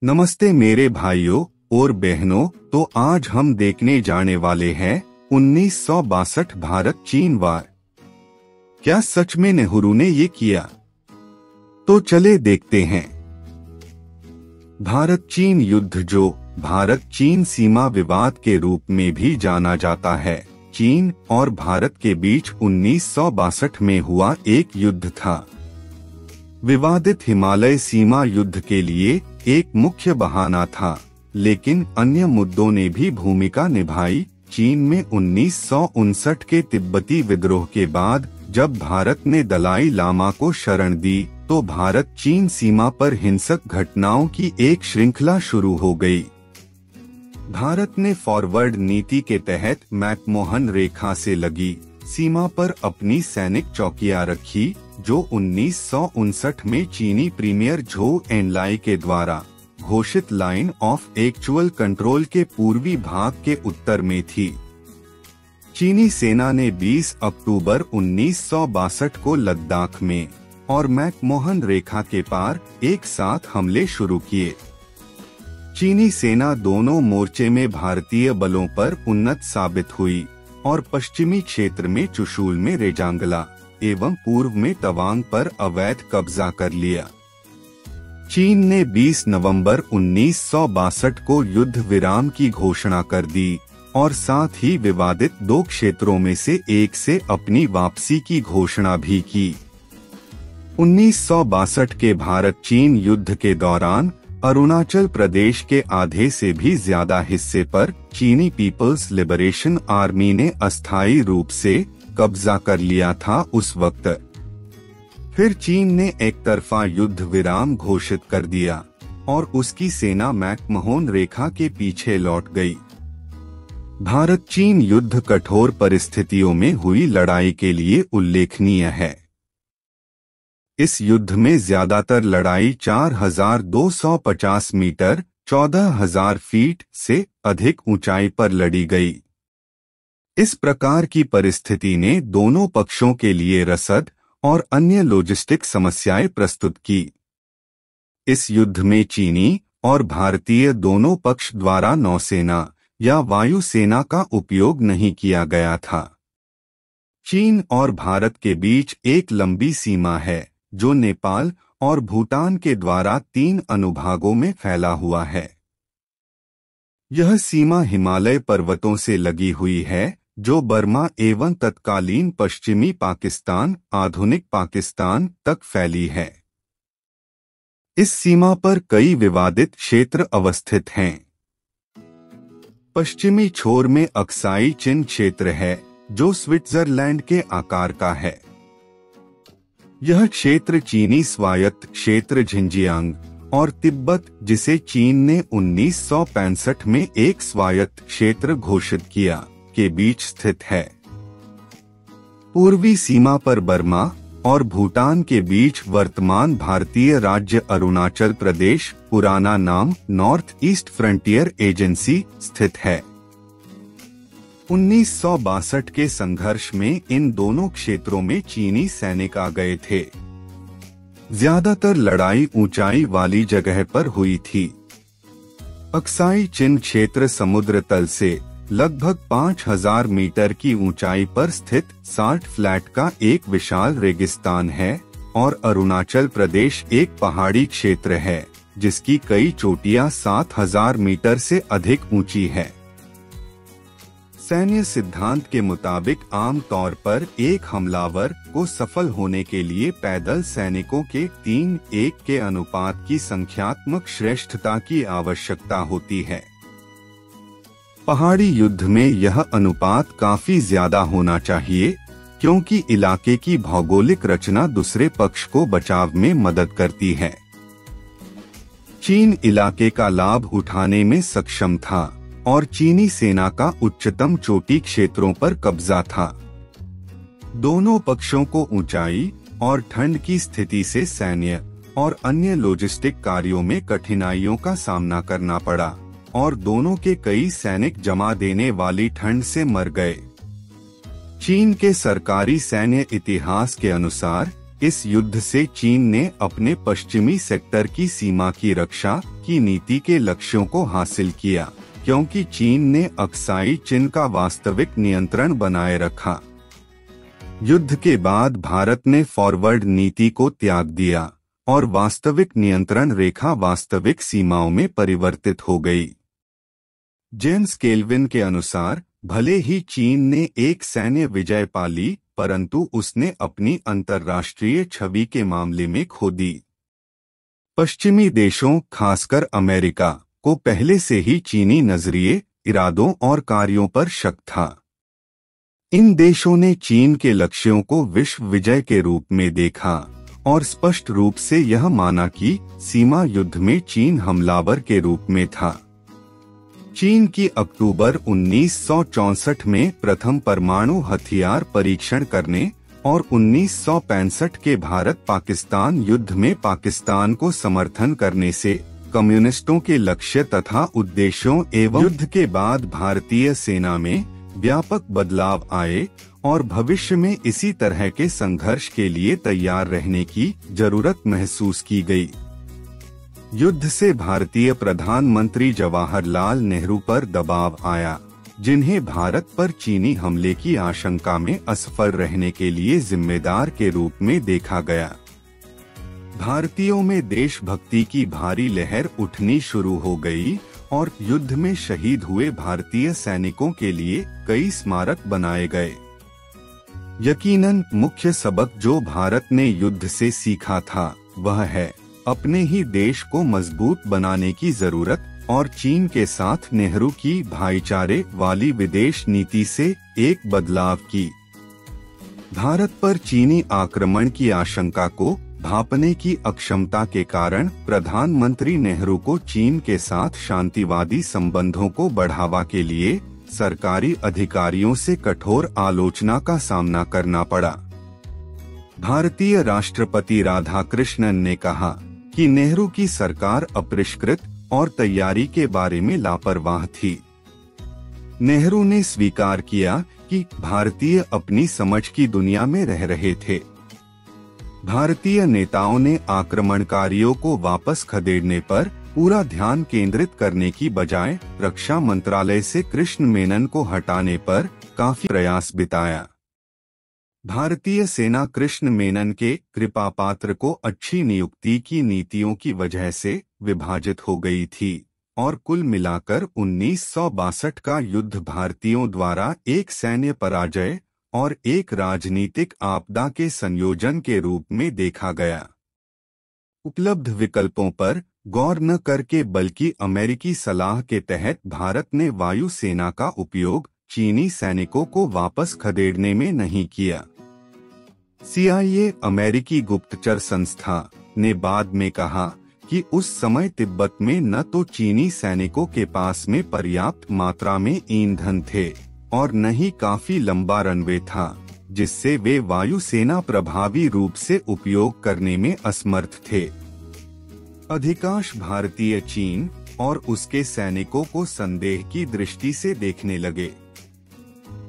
नमस्ते मेरे भाइयों और बहनों। तो आज हम देखने जाने वाले हैं 1962 भारत चीन वार। क्या सच में नेहरू ने ये किया? तो चले देखते हैं। भारत चीन युद्ध, जो भारत चीन सीमा विवाद के रूप में भी जाना जाता है, चीन और भारत के बीच 1962 में हुआ एक युद्ध था। विवादित हिमालय सीमा युद्ध के लिए एक मुख्य बहाना था, लेकिन अन्य मुद्दों ने भी भूमिका निभाई। चीन में 1959 के तिब्बती विद्रोह के बाद जब भारत ने दलाई लामा को शरण दी, तो भारत चीन सीमा पर हिंसक घटनाओं की एक श्रृंखला शुरू हो गई। भारत ने फॉरवर्ड नीति के तहत मैकमोहन रेखा से लगी सीमा पर अपनी सैनिक चौकियां रखी, जो 1959 में चीनी प्रीमियर झोउ एनलाई के द्वारा घोषित लाइन ऑफ एक्चुअल कंट्रोल के पूर्वी भाग के उत्तर में थी। चीनी सेना ने 20 अक्टूबर 1962 को लद्दाख में और मैकमोहन रेखा के पार एक साथ हमले शुरू किए। चीनी सेना दोनों मोर्चे में भारतीय बलों पर उन्नत साबित हुई और पश्चिमी क्षेत्र में चुशूल में रेजांगला एवं पूर्व में तवांग पर अवैध कब्जा कर लिया। चीन ने 20 नवंबर 1962 को युद्ध विराम की घोषणा कर दी और साथ ही विवादित दो क्षेत्रों में से एक से अपनी वापसी की घोषणा भी की। 1962 के भारत चीन युद्ध के दौरान अरुणाचल प्रदेश के आधे से भी ज्यादा हिस्से पर चीनी पीपल्स लिबरेशन आर्मी ने अस्थायी रूप से कब्जा कर लिया था। उस वक्त फिर चीन ने एक तरफा युद्ध विराम घोषित कर दिया और उसकी सेना मैकमोहन रेखा के पीछे लौट गई। भारत चीन युद्ध कठोर परिस्थितियों में हुई लड़ाई के लिए उल्लेखनीय है। इस युद्ध में ज्यादातर लड़ाई 4250 मीटर 14000 फीट से अधिक ऊंचाई पर लड़ी गई। इस प्रकार की परिस्थिति ने दोनों पक्षों के लिए रसद और अन्य लॉजिस्टिक समस्याएं प्रस्तुत की। इस युद्ध में चीनी और भारतीय दोनों पक्ष द्वारा नौसेना या वायुसेना का उपयोग नहीं किया गया था। चीन और भारत के बीच एक लंबी सीमा है, जो नेपाल और भूटान के द्वारा 3 अनुभागों में फैला हुआ है। यह सीमा हिमालय पर्वतों से लगी हुई है, जो बर्मा एवं तत्कालीन पश्चिमी पाकिस्तान, आधुनिक पाकिस्तान तक फैली है। इस सीमा पर कई विवादित क्षेत्र अवस्थित हैं। पश्चिमी छोर में अक्साई चिन क्षेत्र है, जो स्विट्जरलैंड के आकार का है। यह क्षेत्र चीनी स्वायत्त क्षेत्र झिंजियांग और तिब्बत, जिसे चीन ने 1965 में एक स्वायत्त क्षेत्र घोषित किया, के बीच स्थित है। पूर्वी सीमा पर बर्मा और भूटान के बीच वर्तमान भारतीय राज्य अरुणाचल प्रदेश, पुराना नाम नॉर्थ ईस्ट फ्रंटियर एजेंसी, स्थित है। 1962 के संघर्ष में इन दोनों क्षेत्रों में चीनी सैनिक आ गए थे। ज्यादातर लड़ाई ऊंचाई वाली जगह पर हुई थी। अक्साई चिन क्षेत्र समुद्र तल से लगभग 5000 मीटर की ऊंचाई पर स्थित साल्ट फ्लैट का एक विशाल रेगिस्तान है और अरुणाचल प्रदेश एक पहाड़ी क्षेत्र है, जिसकी कई चोटियां 7000 मीटर से अधिक ऊंची है। सैन्य सिद्धांत के मुताबिक आम तौर पर एक हमलावर को सफल होने के लिए पैदल सैनिकों के 3:1 के अनुपात की संख्यात्मक श्रेष्ठता की आवश्यकता होती है। पहाड़ी युद्ध में यह अनुपात काफी ज्यादा होना चाहिए, क्योंकि इलाके की भौगोलिक रचना दूसरे पक्ष को बचाव में मदद करती है। चीन इलाके का लाभ उठाने में सक्षम था और चीनी सेना का उच्चतम चोटी क्षेत्रों पर कब्जा था। दोनों पक्षों को ऊंचाई और ठंड की स्थिति से सैन्य और अन्य लॉजिस्टिक कार्यों में कठिनाइयों का सामना करना पड़ा और दोनों के कई सैनिक जमा देने वाली ठंड से मर गए। चीन के सरकारी सैन्य इतिहास के अनुसार इस युद्ध से चीन ने अपने पश्चिमी सेक्टर की सीमा की रक्षा की नीति के लक्ष्यों को हासिल किया, क्योंकि चीन ने अक्साई चिन का वास्तविक नियंत्रण बनाए रखा। युद्ध के बाद भारत ने फॉरवर्ड नीति को त्याग दिया और वास्तविक नियंत्रण रेखा वास्तविक सीमाओं में परिवर्तित हो गई। जेम्स केल्विन के अनुसार भले ही चीन ने एक सैन्य विजय पा ली, परंतु उसने अपनी अंतर्राष्ट्रीय छवि के मामले में खो दी। पश्चिमी देशों, खासकर अमेरिका, को पहले से ही चीनी नजरिए, इरादों और कार्यों पर शक था। इन देशों ने चीन के लक्ष्यों को विश्व विजय के रूप में देखा और स्पष्ट रूप से यह माना कि सीमा युद्ध में चीन हमलावर के रूप में था। चीन की अक्टूबर 1964 में प्रथम परमाणु हथियार परीक्षण करने और 1965 के भारत-पाकिस्तान युद्ध में पाकिस्तान को समर्थन करने से कम्युनिस्टों के लक्ष्य तथा उद्देश्यों एवं युद्ध के बाद भारतीय सेना में व्यापक बदलाव आए और भविष्य में इसी तरह के संघर्ष के लिए तैयार रहने की जरूरत महसूस की गई। युद्ध से भारतीय प्रधानमंत्री जवाहरलाल नेहरू पर दबाव आया, जिन्हें भारत पर चीनी हमले की आशंका में असफल रहने के लिए जिम्मेदार के रूप में देखा गया। भारतीयों में देशभक्ति की भारी लहर उठनी शुरू हो गई और युद्ध में शहीद हुए भारतीय सैनिकों के लिए कई स्मारक बनाए गए। यकीनन मुख्य सबक जो भारत ने युद्ध से सीखा था वह है अपने ही देश को मजबूत बनाने की जरूरत और चीन के साथ नेहरू की भाईचारे वाली विदेश नीति से एक बदलाव की। भारत पर चीनी आक्रमण की आशंका को भांपने की अक्षमता के कारण प्रधानमंत्री नेहरू को चीन के साथ शांतिवादी संबंधों को बढ़ावा के लिए सरकारी अधिकारियों से कठोर आलोचना का सामना करना पड़ा। भारतीय राष्ट्रपति राधाकृष्णन ने कहा कि नेहरू की सरकार अपरिष्कृत और तैयारी के बारे में लापरवाह थी। नेहरू ने स्वीकार किया कि भारतीय अपनी समझ की दुनिया में रह रहे थे। भारतीय नेताओं ने आक्रमणकारियों को वापस खदेड़ने पर पूरा ध्यान केंद्रित करने की बजाय रक्षा मंत्रालय से कृष्ण मेनन को हटाने पर काफी प्रयास बिताया। भारतीय सेना कृष्ण मेनन के कृपा पात्र को अच्छी नियुक्ति की नीतियों की वजह से विभाजित हो गई थी और कुल मिलाकर 1962 का युद्ध भारतीयों द्वारा एक सैन्य पराजय और एक राजनीतिक आपदा के संयोजन के रूप में देखा गया। उपलब्ध विकल्पों पर गौर न करके बल्कि अमेरिकी सलाह के तहत भारत ने वायु सेना का उपयोग चीनी सैनिकों को वापस खदेड़ने में नहीं किया। CIA, अमेरिकी गुप्तचर संस्था, ने बाद में कहा कि उस समय तिब्बत में न तो चीनी सैनिकों के पास में पर्याप्त मात्रा में ईंधन थे और न ही काफी लंबा रनवे था, जिससे वे वायुसेना प्रभावी रूप से उपयोग करने में असमर्थ थे। अधिकांश भारतीय चीन और उसके सैनिकों को संदेह की दृष्टि से देखने लगे।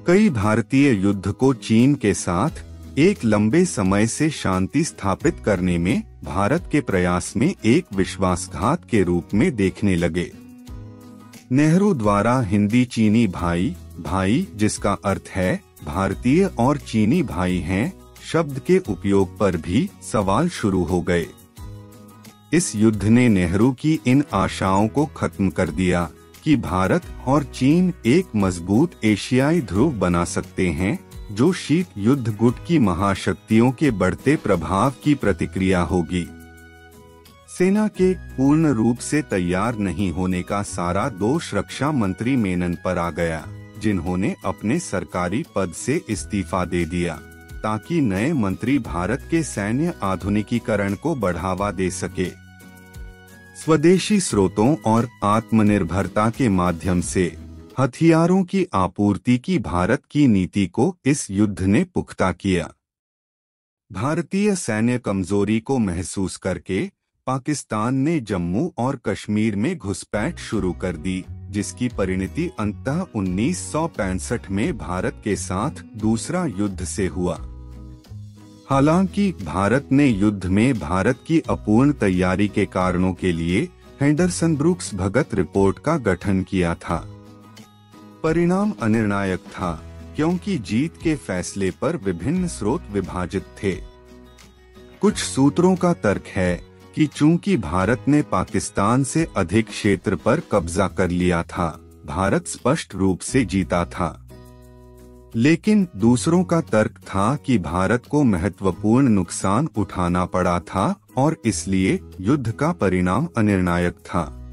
कई भारतीय युद्ध को चीन के साथ एक लंबे समय से शांति स्थापित करने में भारत के प्रयास में एक विश्वासघात के रूप में देखने लगे। नेहरू द्वारा हिंदी चीनी भाई भाई, जिसका अर्थ है भारतीय और चीनी भाई हैं, शब्द के उपयोग पर भी सवाल शुरू हो गए। इस युद्ध ने नेहरू की इन आशाओं को खत्म कर दिया कि भारत और चीन एक मजबूत एशियाई ध्रुव बना सकते हैं, जो शीत युद्ध गुट की महाशक्तियों के बढ़ते प्रभाव की प्रतिक्रिया होगी। सेना के पूर्ण रूप से तैयार नहीं होने का सारा दोष रक्षा मंत्री मेनन पर आ गया, जिन्होंने अपने सरकारी पद से इस्तीफा दे दिया ताकि नए मंत्री भारत के सैन्य आधुनिकीकरण को बढ़ावा दे सके। स्वदेशी स्रोतों और आत्मनिर्भरता के माध्यम से हथियारों की आपूर्ति की भारत की नीति को इस युद्ध ने पुख्ता किया। भारतीय सैन्य कमजोरी को महसूस करके पाकिस्तान ने जम्मू और कश्मीर में घुसपैठ शुरू कर दी, जिसकी परिणति अंततः 1965 में भारत के साथ दूसरा युद्ध से हुआ। हालांकि भारत ने युद्ध में भारत की अपूर्ण तैयारी के कारणों के लिए हेंडरसन ब्रुक्स भगत रिपोर्ट का गठन किया था। परिणाम अनिर्णायक था क्योंकि जीत के फैसले पर विभिन्न स्रोत विभाजित थे। कुछ सूत्रों का तर्क है कि चूंकि भारत ने पाकिस्तान से अधिक क्षेत्र पर कब्जा कर लिया था, भारत स्पष्ट रूप से जीता था। लेकिन दूसरों का तर्क था कि भारत को महत्वपूर्ण नुकसान उठाना पड़ा था और इसलिए युद्ध का परिणाम अनिर्णायक था।